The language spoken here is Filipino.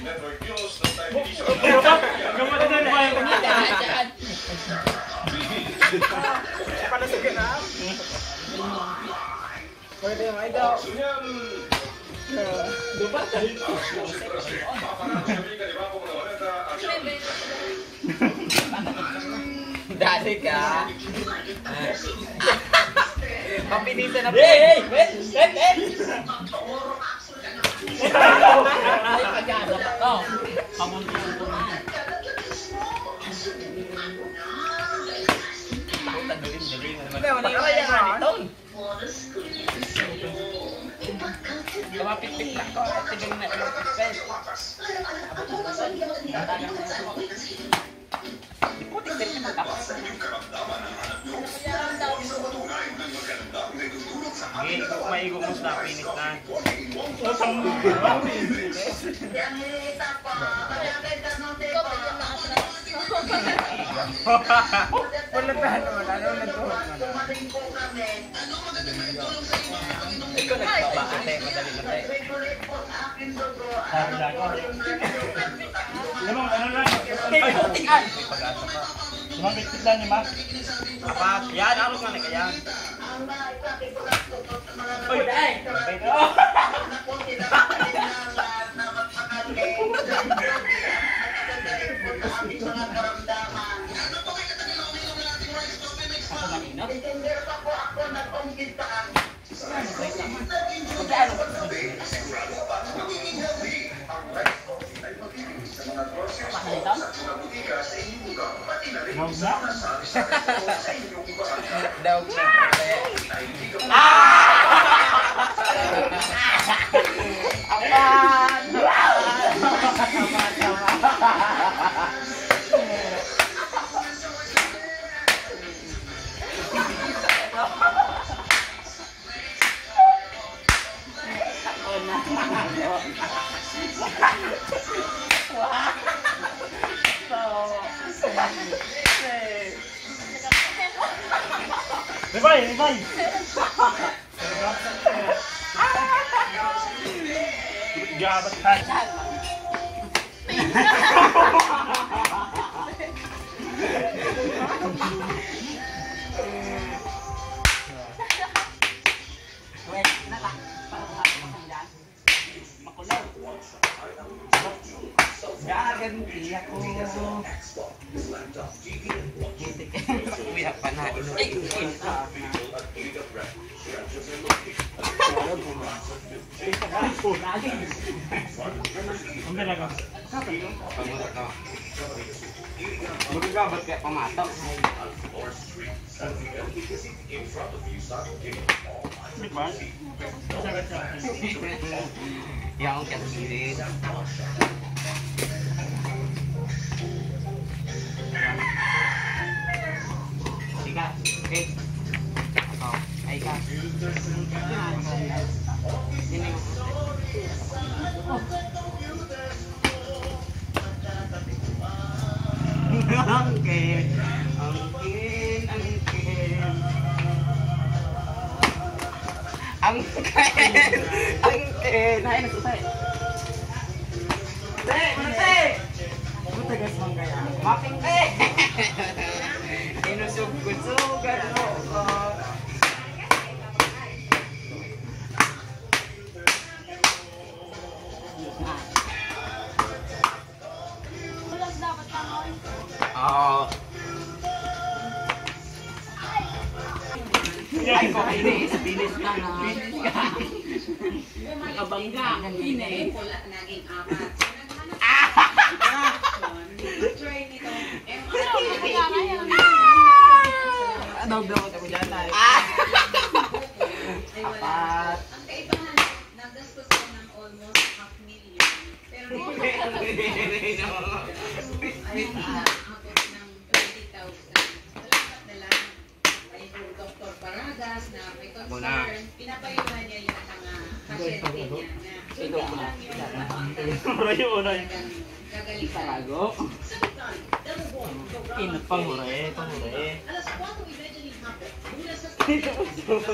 Network News ng television. Panasugin na. Pwede yung idol. Dubat ka rin. Dali ka. Mapinisa na po. Hey! Wait! Ay, pagkano ka to? Pamuntuan ko na. Takot na galing. Wala yung kaya nga nito. Lumapit-pit lang ko. Tigil na ilapit-pit. Putik din naman tapos. Maigumos na, finish na. Wala Ikaw nagpapakate, madali na tayo. Lamang, ano lang? May pag-asa pa. Sumabit lang ni Ma. Apat. Yan, ako nga na kaya. Uy, dahil! Ako manino? Daog na. Ribay! Gabat ka. Gaganti ako. Kuya pa na. Ang talaga. Magagabat kaya pamatok. Diba? Yang kaya sendiri. Ika, okay. Oh, ay ka. Ini. Angkin, angkin, angkin. Angkin, angkin. Hai, selesai. Mana Ano tagas mang kaya? Making inusog-sugan mo ko. Oo. Ay ko, bilis na na. Nakabangga. Bilis. Naging apat. Ano daw ako dyan ay? Apat. Ang kaibahan, naggastos ko ng almost 500,000. Pero dito, ay abot ng 20,000. Salamat na lang kay Dr. Paragas na may concern. Pinapayuhan niya yung mga pasyente niya na Ito ko na. Uray. gagaling sa Sarago. Panghuri. Alas 4 eventually hapon. Mula sa Ito ko